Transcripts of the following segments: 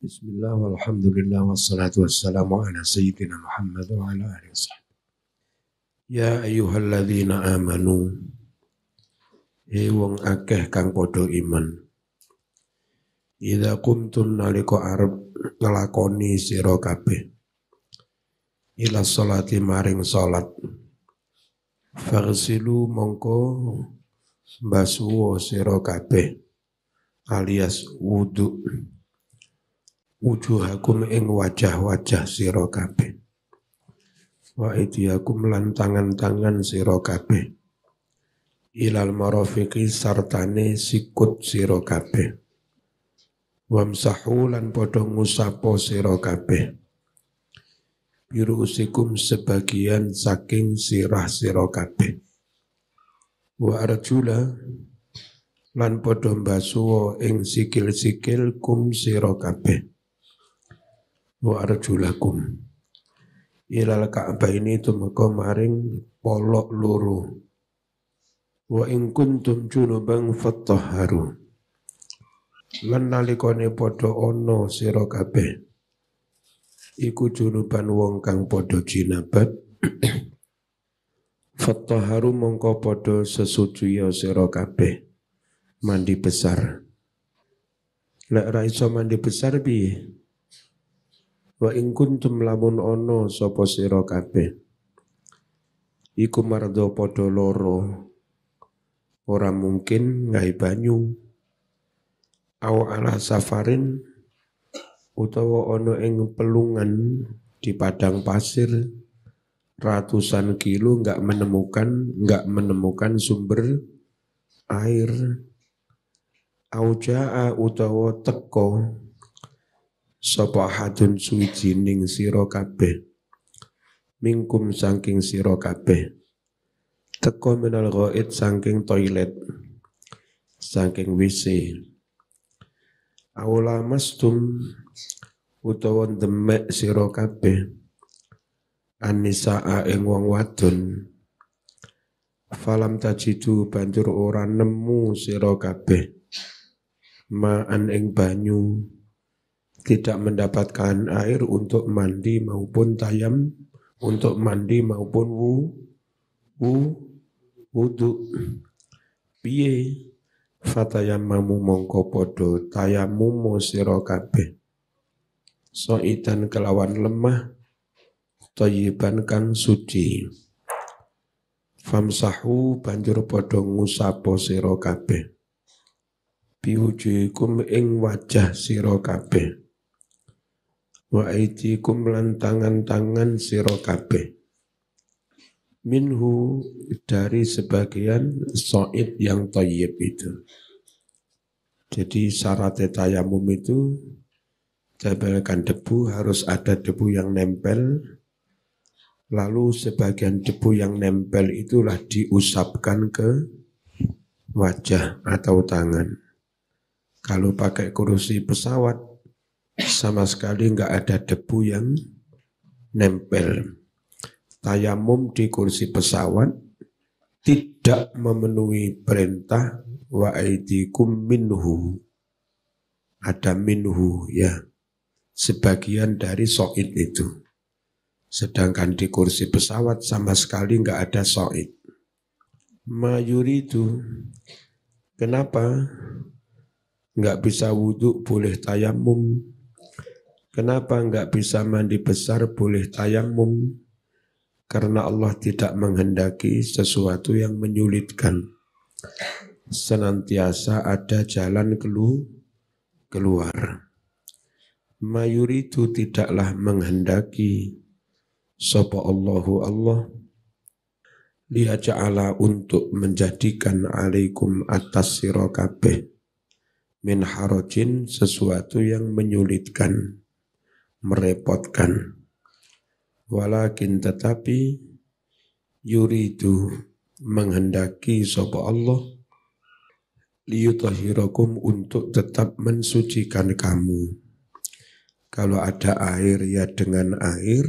Bismillah walhamdulillah wassalatu wassalamu ala sayyidina Muhammad wa ala alihi wasallam. Ya ayyuhalladzina amanu, he wong akeh kang padha iman. Idza qumtum nalika arep nglakoni sira kabeh. Ila sholati maring salat. Faghsilu mongko mbasuwa sira kabeh alias wudu. Wujuhakum ing wajah-wajah sira kabeh. Wa idiyakum lan tangan-tangan sira kabeh. Ilal marafiqi sartane sikut sira kabeh. Wamsahu lan padha ngusapo sira kabeh. Birusikum sebagian saking sirah sira kabeh. Wa arjula lan padha mbasuwa ing sikil-sikil kum sira kabeh. Wa arjulakum ilal ka'baini tumeka maring polok loro. Wa in kuntum junuban fattahharu lan nalikane padha ana sira kabeh iku junuban wong kang padha jinabat fattahharu mongko padha sesuciya sira kabeh mandi besar. Lek ra iso mandi besar piye? Wa in kuntum lamun ono sapa sira kabeh iku mardo padha loro ora mungkin ngai banyu aw ala safarin utawa ono ing pelungan di padang pasir ratusan kilo enggak menemukan sumber air aw jaa utawa teko sapa hadun suwijining sira kabeh mingkum saking sira kabeh teko minal ghaid saking toilet saking WC awla mastum utawa demek sira kabeh annisaa ing wong wadon falam tajidu banjur ora nemu sira kabeh ma'an ing banyu tidak mendapatkan air untuk mandi maupun tayam, untuk mandi maupun wudu. Piye fatayammamu mongko podo tayamumu sira kabeh. Soitan kelawan lemah, thayyiban kang suci. Famsahu banjur podo ngusapo sira kabeh. Biwujuhikum ing wajah sira kabeh. Wa aidikum lan tangan-tangan sira kabeh minhu dari sebagian soid yang thayyib itu. Jadi syarat tayamum itu jabelkan debu harus ada debu yang nempel, lalu sebagian debu yang nempel itulah diusapkan ke wajah atau tangan. Kalau pakai kursi pesawat sama sekali enggak ada debu yang nempel. Tayamum di kursi pesawat tidak memenuhi perintah wa aidikum minhu. Ada minhu ya. Sebagian dari soid itu. Sedangkan di kursi pesawat sama sekali enggak ada soid. Mayuri itu kenapa enggak bisa wudhu boleh tayamum? Kenapa enggak bisa mandi besar boleh tayamum? Karena Allah tidak menghendaki sesuatu yang menyulitkan. Senantiasa ada jalan keluar. Mayuridu tidaklah menghendaki sapa Allahu Allah liyaja'ala untuk menjadikan alaikum atas sira kabeh min harajin sesuatu yang menyulitkan, merepotkan. Walakin tetapi yuridu menghendaki sapa Allah liyutahhirakum untuk tetap mensucikan kamu. Kalau ada air ya dengan air,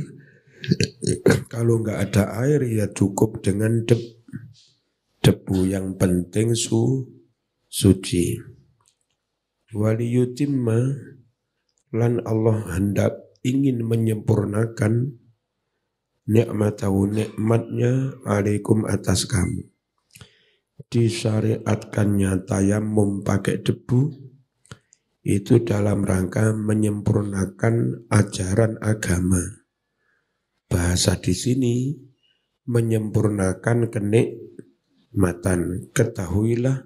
kalau enggak ada air ya cukup dengan debu, yang penting suci. Waliyutimma lan Allah hendak ingin menyempurnakan nikmatahu nikmatnya alaikum atas kamu. Disyariatkannya tayamum pakai debu itu dalam rangka menyempurnakan ajaran agama. Bahasa di sini menyempurnakan kenikmatan. Ketahuilah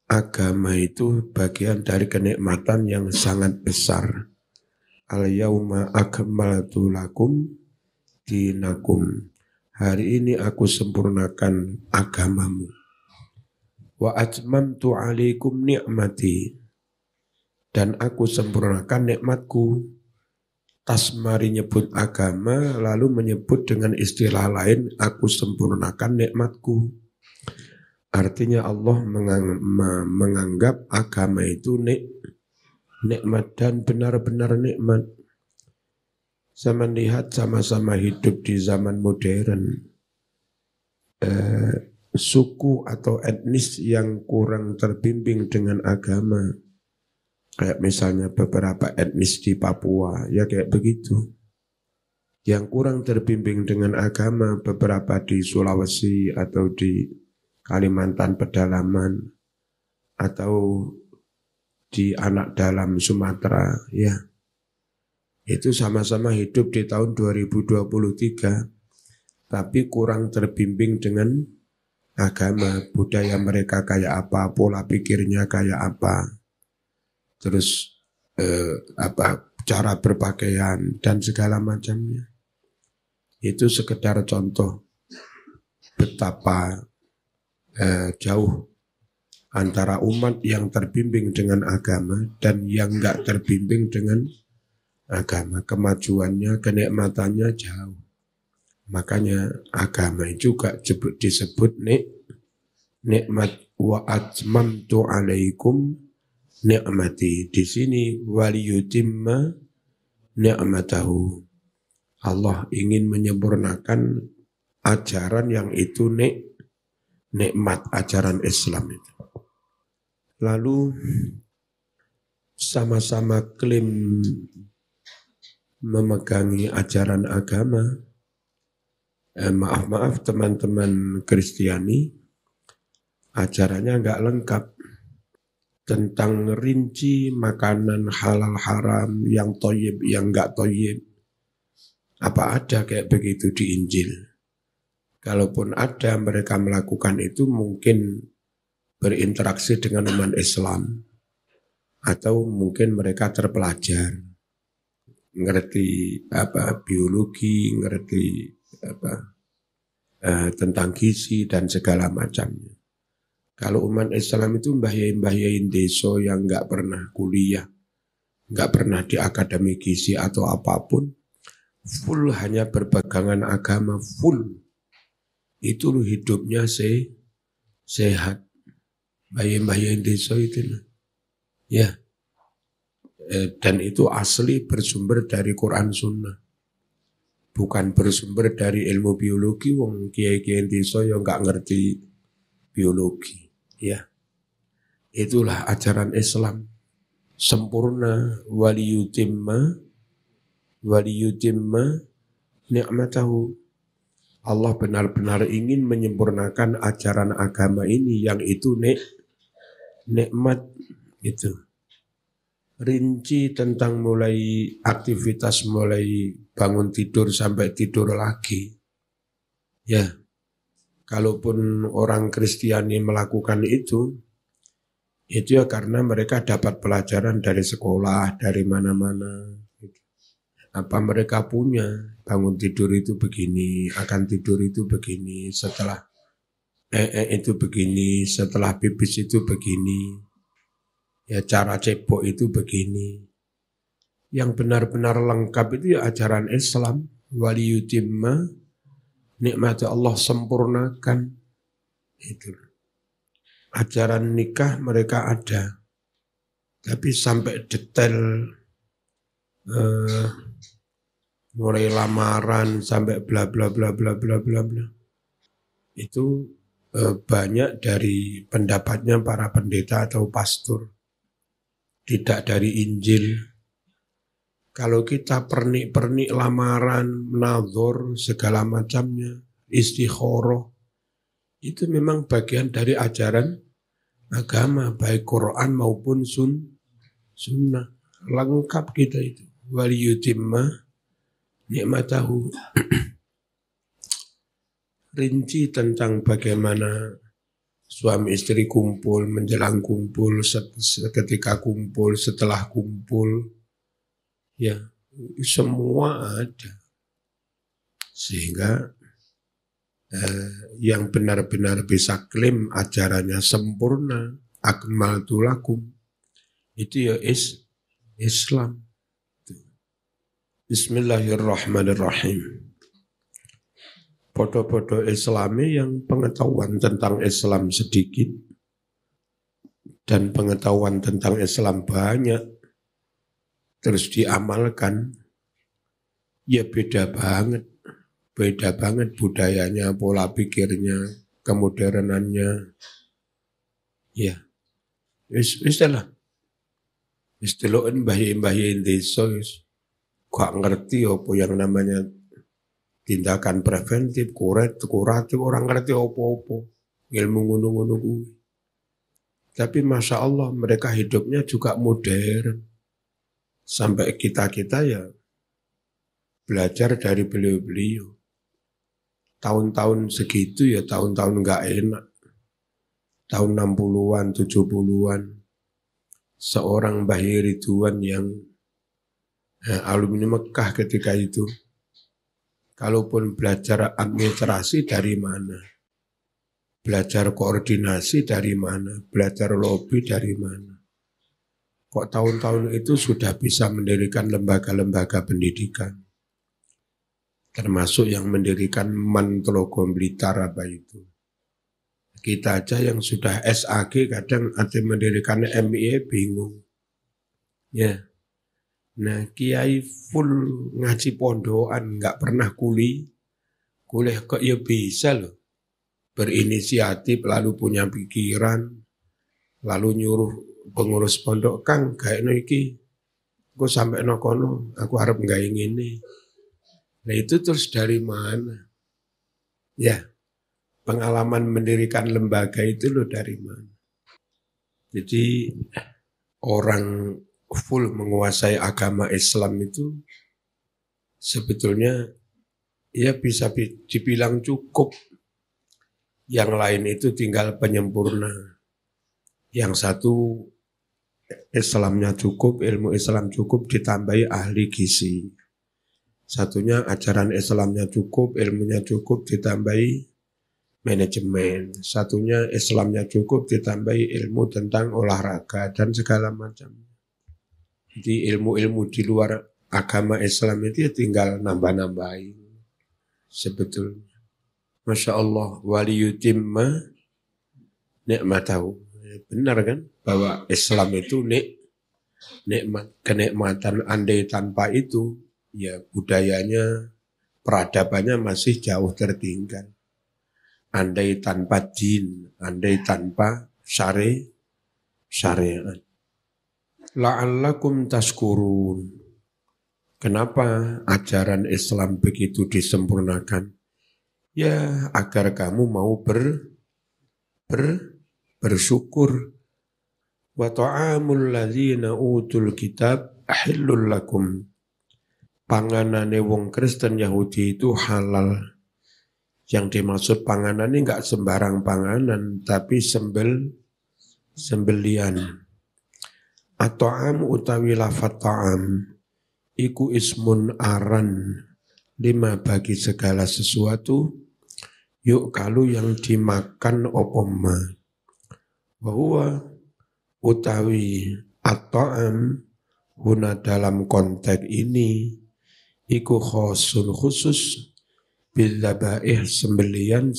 agama itu bagian dari kenikmatan yang sangat besar. Al-yauma akmaltu lakum dinakum. Hari ini aku sempurnakan agamamu. Wa atmamtu alaikum ni'mati. Dan aku sempurnakan nikmatku. Tasmari nyebut agama, lalu menyebut dengan istilah lain, aku sempurnakan nikmatku. Artinya Allah menganggap agama itu nikmat dan benar-benar nikmat. Saya melihat sama-sama hidup di zaman modern, suku atau etnis yang kurang terbimbing dengan agama, kayak misalnya beberapa etnis di Papua, ya kayak begitu. Yang kurang terbimbing dengan agama, beberapa di Sulawesi atau di Kalimantan pedalaman, atau di Anak Dalam Sumatera, ya. Itu sama-sama hidup di tahun 2023, tapi kurang terbimbing dengan agama, budaya mereka kayak apa, pola pikirnya kayak apa, terus cara berpakaian dan segala macamnya. Itu sekedar contoh betapa jauh antara umat yang terbimbing dengan agama dan yang enggak terbimbing dengan agama. Kemajuannya, kenikmatannya jauh. Makanya agama juga disebut nikmat. Wa atmamtu alaikum ni'mati. Di sini waliyutimma ni'matahu. Allah ingin menyempurnakan ajaran yang itu nikmat, ajaran Islam itu. Lalu sama-sama klaim memegangi ajaran agama. Maaf teman-teman Kristiani, ajarannya enggak lengkap. Tentang rinci makanan halal haram, yang toyib, yang enggak toyib. Apa ada kayak begitu di Injil? Kalaupun ada, mereka melakukan itu mungkin berinteraksi dengan umat Islam. Atau mungkin mereka terpelajar. Ngerti biologi, ngerti tentang gizi dan segala macamnya. Kalau umat Islam itu mbah-yain desa yang nggak pernah kuliah, nggak pernah di akademi gizi atau apapun, full hanya berpegangan agama, full. Itu hidupnya sehat. Mbah-yain desa itu, ya. Dan itu asli bersumber dari Quran Sunnah. Bukan bersumber dari ilmu biologi, wong kiai-kiai desa yang nggak ngerti biologi, ya. Itulah ajaran Islam sempurna, waliyutimma ni'matahu. Allah benar-benar ingin menyempurnakan ajaran agama ini yang itu nikmat itu. Rinci tentang mulai aktivitas, mulai bangun tidur sampai tidur lagi. Ya, kalaupun orang Kristiani melakukan itu ya karena mereka dapat pelajaran dari sekolah, dari mana-mana. Apa mereka punya, bangun tidur itu begini, akan tidur itu begini, setelah itu begini, setelah pipis itu begini. Ya cara cebok itu begini. Yang benar-benar lengkap itu ya ajaran Islam. Waliyutimma nikmat Allah sempurnakan. Itu. Ajaran nikah mereka ada. Tapi sampai detail mulai lamaran sampai bla bla bla bla bla bla bla. Itu banyak dari pendapatnya para pendeta atau pastor. Tidak dari Injil, Kalau kita pernik-pernik lamaran, menadhur, segala macamnya, istikharah, itu memang bagian dari ajaran agama, baik Quran maupun sunnah. Lengkap kita itu. Waliyutimma ni'matahu. Rinci tentang bagaimana suami istri kumpul, menjelang kumpul, ketika kumpul, setelah kumpul, ya semua ada. Sehingga yang benar-benar bisa klaim ajarannya sempurna, akmaltu lakum, itu ya Islam. Bismillahirrahmanirrahim. Foto-foto Islami yang pengetahuan tentang Islam sedikit dan pengetahuan tentang Islam banyak, terus diamalkan, ya beda banget budayanya, pola pikirnya, kemodernannya. Ya, wis lah. Wis deloken mbah-mbah desa wis gak ngerti apa yang namanya tindakan preventif, kuratif, orang ngerti apa-apa. Ilmu ngono-ngono kuwi. Tapi Masya Allah mereka hidupnya juga modern. Sampai kita-kita ya belajar dari beliau-beliau. Tahun-tahun segitu ya tahun-tahun enggak enak. Tahun 60-an, 70-an. Seorang Mbah Ridwan yang alumni Mekah ketika itu. Kalaupun belajar administrasi dari mana? Belajar koordinasi dari mana? Belajar lobby dari mana? Kok tahun-tahun itu sudah bisa mendirikan lembaga-lembaga pendidikan? Termasuk yang mendirikan Mantlogo Blitar apa itu. Kita aja yang sudah SAG kadang ada mendirikan MIE bingung. Ya. Nah, kiai full ngaji pondokan, nggak pernah kuliah kok ya bisa loh. Berinisiatif lalu punya pikiran, lalu nyuruh pengurus pondok, Kang, kayaknya iki aku sampai nokono, aku harap nggak ingin ini. Nah itu terus dari mana? Ya, pengalaman mendirikan lembaga itu loh dari mana? Jadi orang full menguasai agama Islam itu sebetulnya ya bisa dibilang cukup. Yang lain itu tinggal penyempurna. Yang satu Islamnya cukup, ilmu Islam cukup ditambahi ahli gizi. Satunya ajaran Islamnya cukup, ilmunya cukup ditambahi manajemen. Satunya Islamnya cukup ditambahi ilmu tentang olahraga dan segala macam. Jadi ilmu-ilmu di luar agama Islam itu ya tinggal nambah-nambahin sebetulnya. Masya Allah, waliyutimma ni'matahu. Benar kan? Bahwa Islam itu nikmat, kenikmatan. Andai tanpa itu, ya budayanya, peradabannya masih jauh tertinggal. Andai tanpa din, andai tanpa syariat. La'allakum tashkurun. Kenapa ajaran Islam begitu disempurnakan? Ya, agar kamu mau bersyukur. Wa ta'amul ladzina utul kitab ahillul lakum. Panganane wong Kristen Yahudi itu halal. Yang dimaksud panganan ini enggak sembarang panganan, tapi sembelian. At-ta'am utawi lafat ta'am iku ismun aran lima bagi segala sesuatu yuk kalau yang dimakan opoma. Bahwa utawi at-ta'am guna dalam konteks ini iku khosun khusus bil-dhabaih sembelian,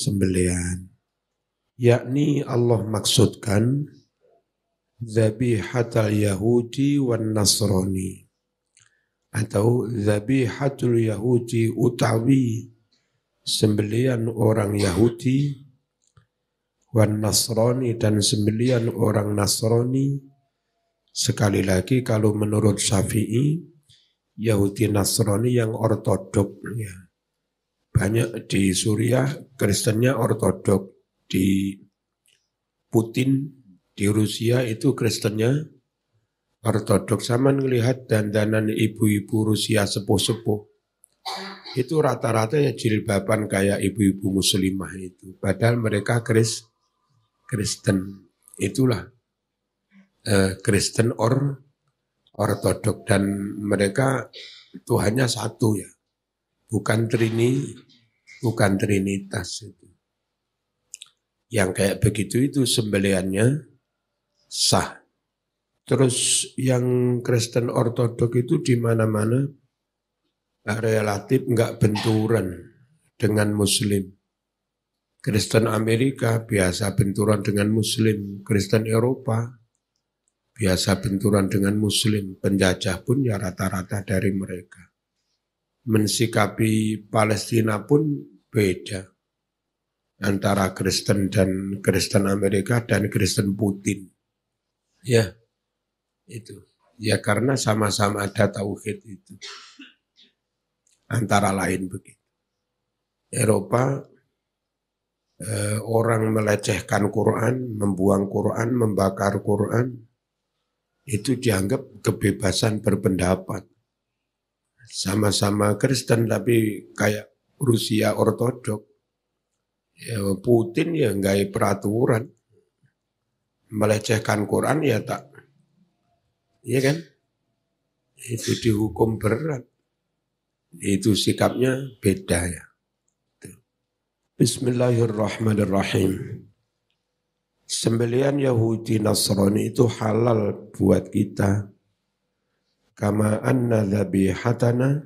yakni Allah maksudkan dhabihatal Yahudi wan Nasrani atau dhabihatul Yahudi utawi sembelian orang Yahudi wan Nasrani dan sembelian orang Nasrani. Sekali lagi kalau menurut Syafi'i Yahudi Nasrani yang ortodok ya. Banyak di Suriah Kristennya ortodok, di Putin di Rusia itu Kristennya ortodok. Sama ngelihat dandanan ibu-ibu Rusia sepuh-sepuh. Itu rata-rata ya jilbaban kayak ibu-ibu muslimah itu. Padahal mereka Kristen. Itulah Kristen ortodok, dan mereka Tuhannya satu ya. Bukan trinitas itu. Yang kayak begitu itu sembelihannya sah. Terus yang Kristen ortodok itu di mana-mana relatif enggak benturan dengan Muslim. Kristen Amerika biasa benturan dengan Muslim. Kristen Eropa biasa benturan dengan Muslim. Penjajah pun ya rata-rata dari mereka. Mensikapi Palestina pun beda antara Kristen dan Kristen Amerika dan Kristen Putin. Ya, itu. Ya karena sama-sama ada tauhid itu. Antara lain begitu. Eropa orang melecehkan Quran, membuang Quran, membakar Quran, itu dianggap kebebasan berpendapat. Sama-sama Kristen tapi kayak Rusia ortodok. Ya, Putin ya nggak peraturan. Melecehkan Quran ya tak. Iya kan? Itu dihukum berat. Itu sikapnya beda ya. Bismillahirrahmanirrahim. Sembelihan Yahudi Nasrani itu halal buat kita. Kama anna dhabihatana,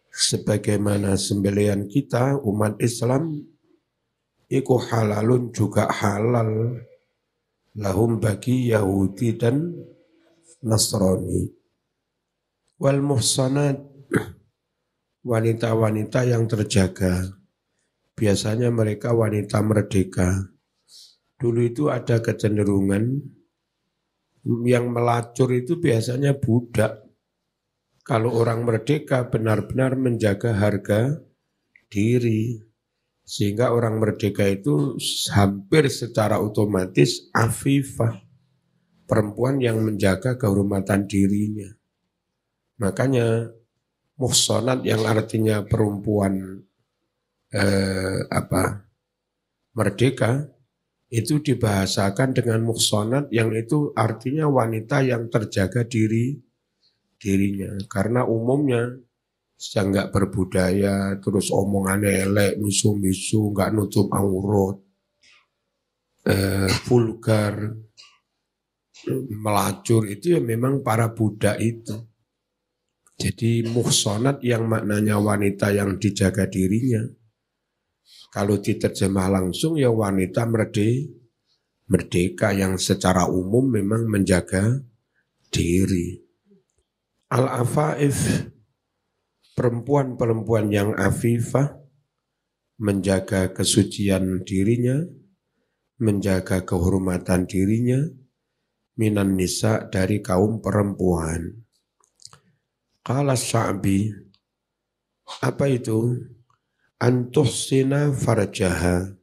sebagaimana sembelihan kita umat Islam iku halalun juga halal lahum bagi Yahudi dan Nasrani. Wal muhsanat, wanita-wanita yang terjaga, biasanya mereka wanita merdeka. Dulu itu ada kecenderungan yang melacur itu biasanya budak. Kalau orang merdeka benar-benar menjaga harga diri. Sehingga orang merdeka itu hampir secara otomatis afifah. Perempuan yang menjaga kehormatan dirinya. Makanya muhsanat yang artinya perempuan merdeka, itu dibahasakan dengan muhsanat yang itu artinya wanita yang terjaga dirinya. Karena umumnya sedang nggak berbudaya, terus omongannya elek, misu-misu, nggak nutup aurat, vulgar, melacur, itu ya memang para budak itu. Jadi muhsanat yang maknanya wanita yang dijaga dirinya. Kalau diterjemah langsung ya wanita merdeka yang secara umum memang menjaga diri. Al-afaif, perempuan-perempuan yang afifah, menjaga kesucian dirinya, menjaga kehormatan dirinya, minan nisa dari kaum perempuan. Qala Sya'bi, apa itu? Antuhsina farjaha.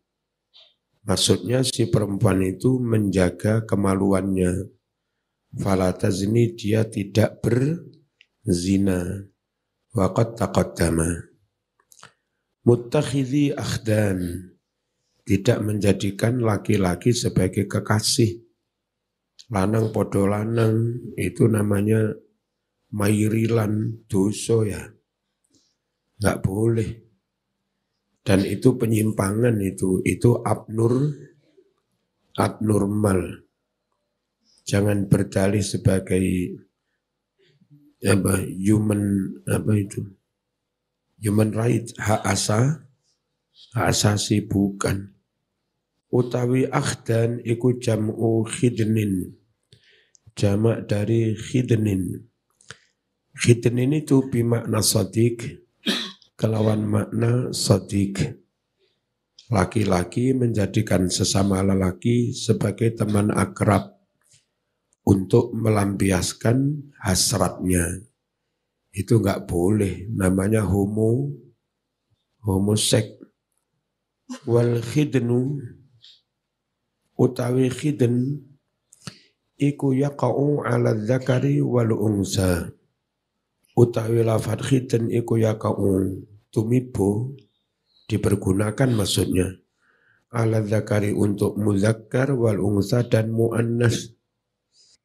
Maksudnya si perempuan itu menjaga kemaluannya. Fala tazni, dia tidak berzina. Waqad taqaddama. Muttakhidhi akhdan, tidak menjadikan laki-laki sebagai kekasih. Lanang podo lanang, itu namanya mairilan, dosa ya. Enggak boleh. Dan itu penyimpangan itu abnormal. Jangan berdalih sebagai human right, hak asasi bukan. Utawi akhdan iku jam'u khidnin, jamak dari khidnin. Khidnin itu bimakna sadiq, kelawan makna sadiq. Laki-laki menjadikan sesama lelaki sebagai teman akrab untuk melampiaskan hasratnya. itu enggak boleh, namanya homoseks. Wal khidnu utawi khidn iku yaqa'u 'ala dzakari wal unsa. Utawi lafadz khidn iku yaqa'u tumibo dipergunakan maksudnya 'ala dzakari untuk muzakkar wal unsa dan muannas.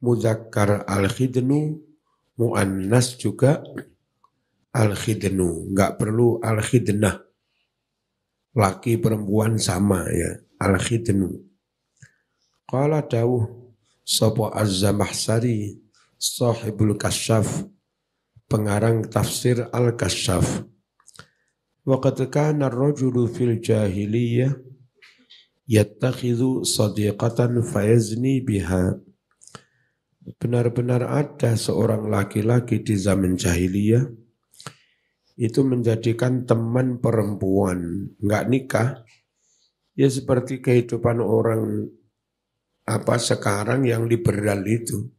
Muzakkar al khidnu, muannas juga al khidnu, enggak perlu al khidnah. Laki perempuan sama ya, al khidnu. Qala dawuh sapa Az-Zamahsari sahibul Kasyaf, pengarang tafsir Al-Kasyaf. Wa qad kana ar-rajulu fil jahiliyah yattakhidhu sadiqatan fayazni biha. Benar-benar ada seorang laki-laki di zaman jahiliyah itu menjadikan teman perempuan, enggak nikah, ya seperti kehidupan orang sekarang yang liberal itu.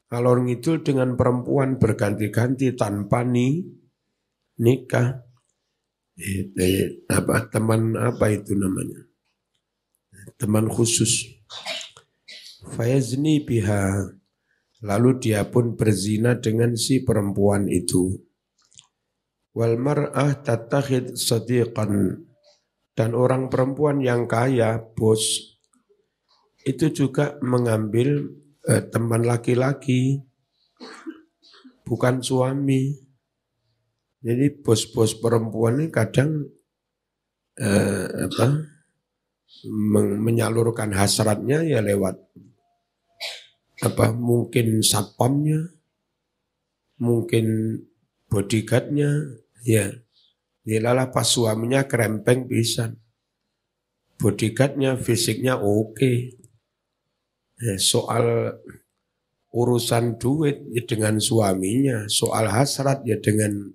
Kalau ngidul dengan perempuan berganti-ganti tanpa nikah, teman itu namanya? Teman khusus. Fayazni biha, lalu dia pun berzina dengan si perempuan itu. Wal mar'ah tattakhid sadiqan, dan orang perempuan yang kaya, bos, itu juga mengambil teman laki-laki, bukan suami. Jadi bos-bos perempuan ini kadang menyalurkan hasratnya ya lewat mungkin satpamnya, mungkin bodyguardnya, ya dilalah pas suaminya kerempeng pisan, bodyguardnya fisiknya oke. Soal urusan duit ya dengan suaminya, soal hasrat ya dengan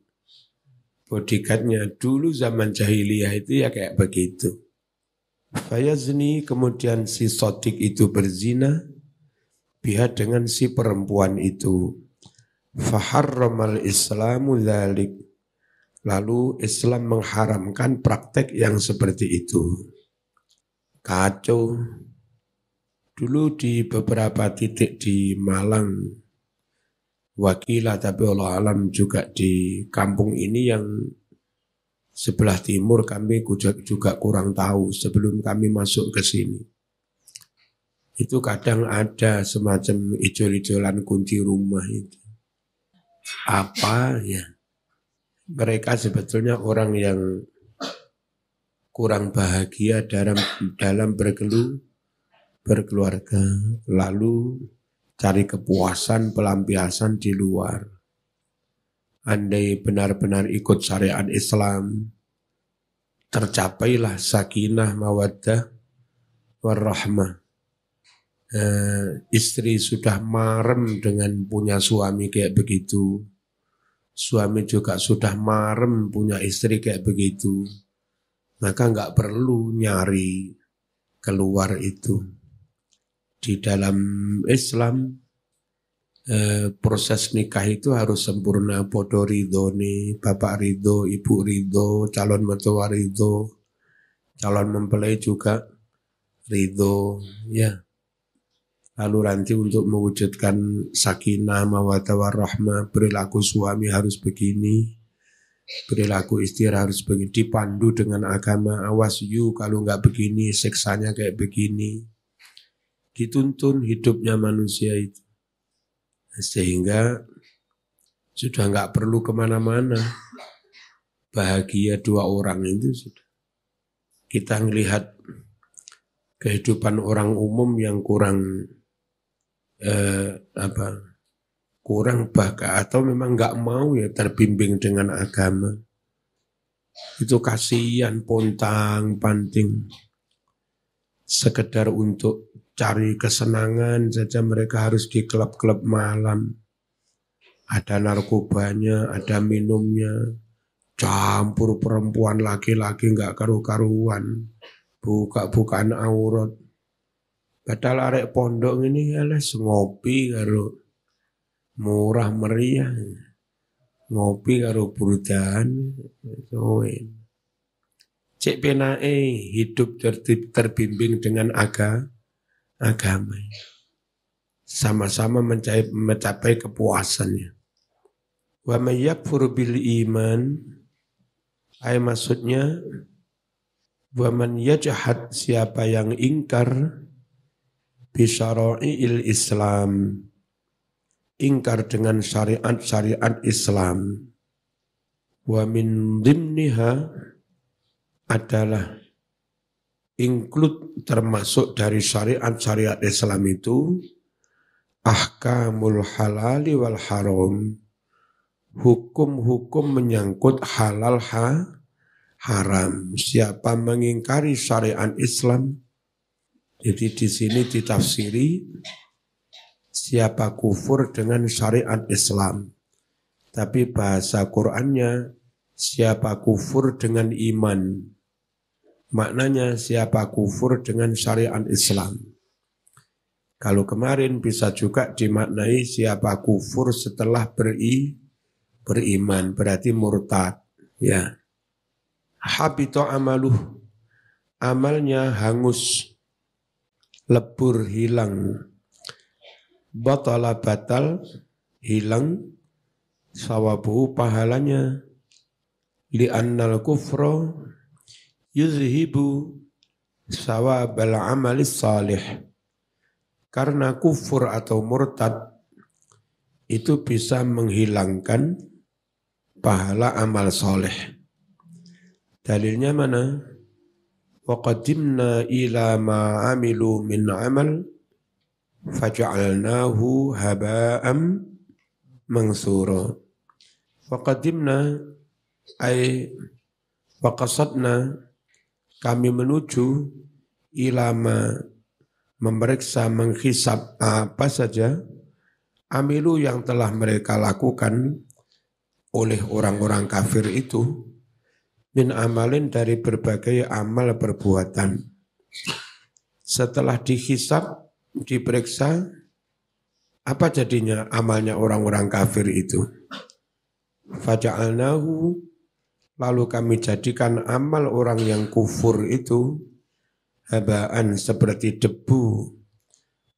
bodyguardnya. Dulu zaman jahiliyah itu ya kayak begitu. Fayazni, kemudian si sodik itu berzina biha dengan si perempuan itu. Faharramal Islamu dzalik, lalu Islam mengharamkan praktek yang seperti itu. Kacau. Dulu di beberapa titik di Malang, wakilah tapi Allah alam juga di kampung ini yang sebelah timur, kami juga kurang tahu sebelum kami masuk ke sini. Itu kadang ada semacam ijol-ijolan kunci rumah itu. Apa ya? Mereka sebetulnya orang yang kurang bahagia dalam berkeluarga, lalu cari kepuasan, pelampiasan di luar. Andai benar-benar ikut syariat Islam, tercapailah sakinah, mawaddah, warahmah. Istri sudah marem dengan punya suami kayak begitu, suami juga sudah marem punya istri kayak begitu, maka enggak perlu nyari keluar itu. Di dalam Islam proses nikah itu harus sempurna, podo ridho nih, bapak ridho, ibu ridho, calon mertua ridho, calon mempelai juga ridho, ya. Lalu nanti untuk mewujudkan sakinah, mawaddah, warahmah, perilaku suami harus begini, perilaku istri harus begini, dipandu dengan agama, awas you kalau nggak begini, siksanya kayak begini. Dituntun hidupnya manusia itu. Sehingga sudah nggak perlu kemana-mana. Bahagia dua orang itu sudah. Kita melihat kehidupan orang umum yang kurang baka atau memang nggak mau ya terbimbing dengan agama. Itu kasihan, pontang panting. Sekedar untuk cari kesenangan saja mereka harus di klub-klub malam. Ada narkobanya, ada minumnya, campur perempuan laki-laki nggak karu-karuan, buka-bukaan aurat. Padahal arek pondok ini ngopi karo murah meriah. ngopi karo burdan, cek penae hidup terbimbing dengan agama, sama-sama mencapai kepuasannya. Wa may yakfur bil iman, ay maksudnya wa man yajhad, siapa yang ingkar bisyara'i'il Islam, ingkar dengan syariat-syariat Islam. Wa min dhimniha, adalah include termasuk dari syariat-syariat Islam itu ahkamul halali wal haram, hukum-hukum menyangkut halal haram. Siapa mengingkari syariat Islam, jadi di sini ditafsiri siapa kufur dengan syariat Islam. Tapi bahasa Qur'annya siapa kufur dengan iman. Maknanya siapa kufur dengan syariat Islam. Kalau kemarin bisa juga dimaknai siapa kufur setelah beriman, berarti murtad. Ya. Habita amaluh, amalnya hangus, lebur, hilang. Batala batal, hilang. Sawabuhu, pahalanya. Li'annal kufra yuzhibu sawabal amalis salih. Karena kufur atau murtad itu bisa menghilangkan pahala amal soleh. Dalilnya mana? Wa qadimna ila ma amilu min amal faja'alnahu haba'am mansura. Wa qadimna ay wa qasadna, kami menuju ilama, memeriksa, menghisab apa saja amilu yang telah mereka lakukan oleh orang-orang kafir itu min amalin, dari berbagai amal perbuatan. Setelah dihisab, diperiksa, apa jadinya amalnya orang-orang kafir itu? Faja'alnahu, lalu kami jadikan amal orang yang kufur itu habaan, seperti debu,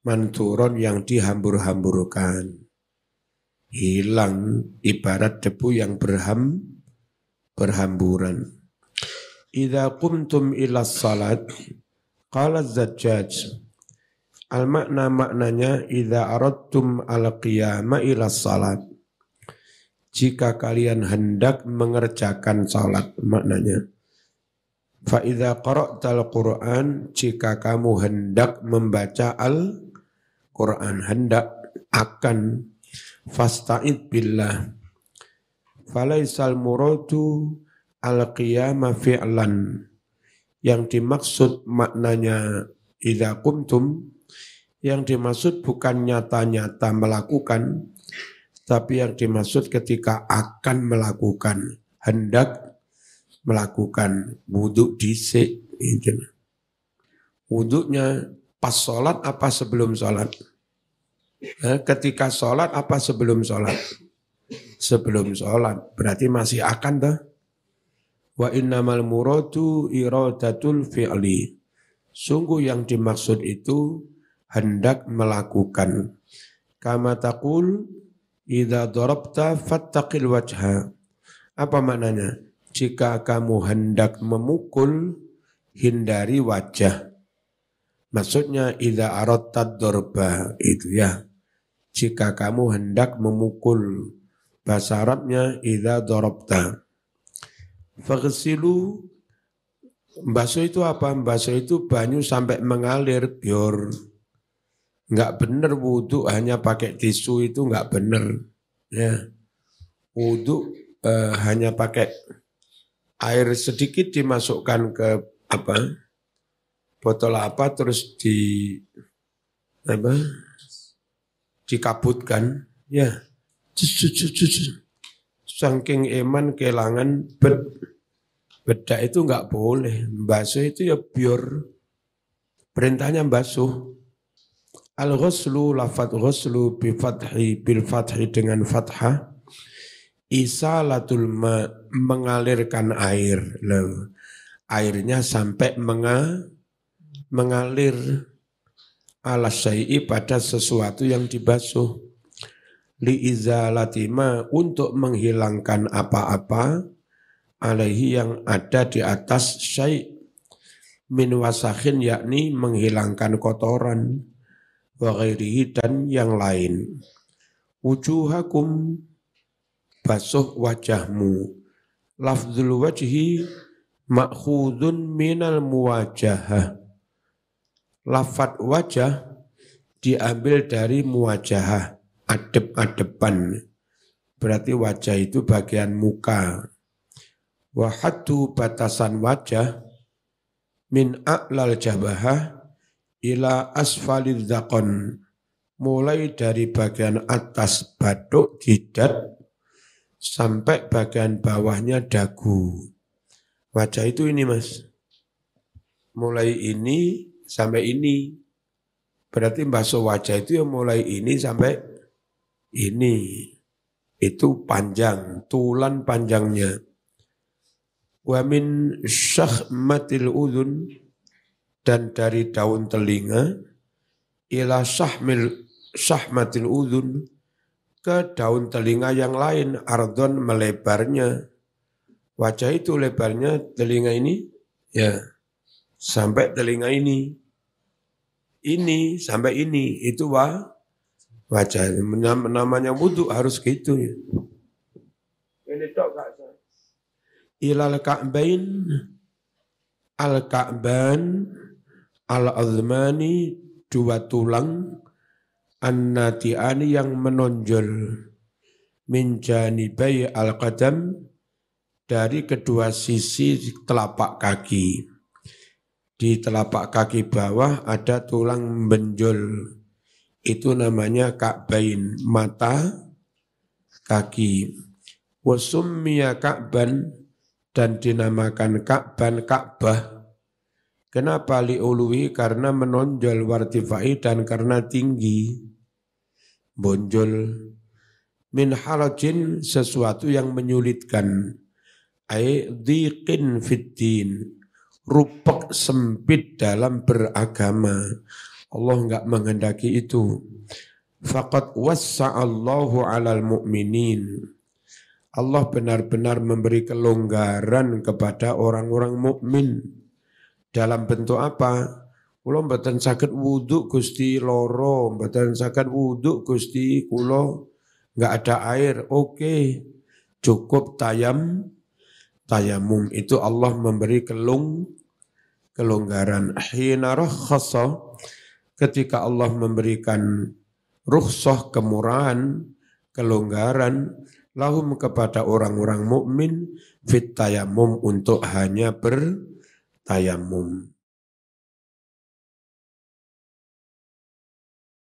manturon, yang dihambur-hamburkan. Hilang ibarat debu yang berhamburan. Idza qumtum ila salat, qala Zajjaj, maknanya idza aradtum al-qiyama ila salat, jika kalian hendak mengerjakan salat, maknanya fa idza qara'tal Qur'an, jika kamu hendak membaca Al-Qur'an, hendak akan, fasta'id billah, falaisal muradu al-qiyama fi'lan, yang dimaksud maknanya idza qumtum, yang dimaksud bukan nyata-nyata melakukan, tapi yang dimaksud ketika akan melakukan, hendak melakukan. Wudhu dhisik, wudhunya pas sholat apa sebelum sholat? Ketika sholat apa sebelum sholat? Sebelum sholat, berarti masih akan dah. Wa innamal muradu iradatul fi'li, sungguh yang dimaksud itu hendak melakukan. Kama taqul idza darabta fattaqil wajha, apa maknanya? Jika kamu hendak memukul, hindari wajah. Maksudnya idza aradtad darba, itu ya. Jika kamu hendak memukul, bahasa Arabnya idza darabta. Faghsilu, basuh itu apa? Basuh itu banyu sampai mengalir, biar. Enggak benar wudhu hanya pakai tisu, itu enggak benar. Ya. Wudhu hanya pakai air sedikit dimasukkan ke botol terus dikabutkan, ya. Saking eman kelangan bedak itu enggak boleh. Basuh itu ya biar, perintahnya basuh. Al-ghuslu, lafadz ghuslu bil fathi dengan fathah, isalatul ma, mengalirkan air. Loh, airnya sampai mengalir ala syai'i pada sesuatu yang dibasuh. Li izalatima, untuk menghilangkan apa-apa alaihi yang ada di atas syai' min wasakhin, yakni menghilangkan kotoran, wa ghairihi, dan yang lain. Wujuhakum, basuh wajahmu. Lafzul wajhi ma'khudun minal muwajahah. Lafad wajah diambil dari muwajahah, adep-adepan. Berarti wajah itu bagian muka. Wa haddu, batasan wajah, min a'lal jabahah ila asfalid dzaqon, mulai dari bagian atas batuk jidat sampai bagian bawahnya dagu. Wajah itu ini Mas, mulai ini sampai ini. Berarti basuh wajah itu yang mulai ini sampai ini. Itu panjang, tulan panjangnya. Wa min syahmatil udhun, dan dari daun telinga, ila syahmatil udhun, ke daun telinga yang lain, ardon, melebarnya. Wajah itu lebarnya telinga ini, ya sampai telinga ini. Ini sampai ini, itu wajah. Namanya wudhu harus gitu ya. Ini tok Kak. Ilal ka'bain, al-ka'ban, al-azmani, dua tulang, an-nati'ani yang menonjol, min janibai al-qadam, dari kedua sisi telapak kaki. Di telapak kaki bawah ada tulang benjol. Itu namanya ka'bain, mata kaki. Wasummiya ka'ban, dan dinamakan ka'ban, Ka'bah. Kenapa li'uluhi? Karena menonjol, wartifai, dan karena tinggi. Bonjol. Min harajin, sesuatu yang menyulitkan. Ai dhiqin fiddin, rupek sempit dalam beragama. Allah enggak menghendaki itu. Faqad wassa'allahu 'alal mu'minin. Allah benar-benar memberi kelonggaran kepada orang-orang mukmin. Dalam bentuk apa? Kula mboten saged wudu Gusti loro, mboten saged wudu Gusti kula enggak ada air. Oke. Cukup tayamum. Itu Allah memberi kelonggaran. Hina rakhasa, ketika Allah memberikan rukhsah, kemurahan, kelonggaran, lahum, kepada orang-orang mukmin, fit tayamum, untuk hanya bertayamum.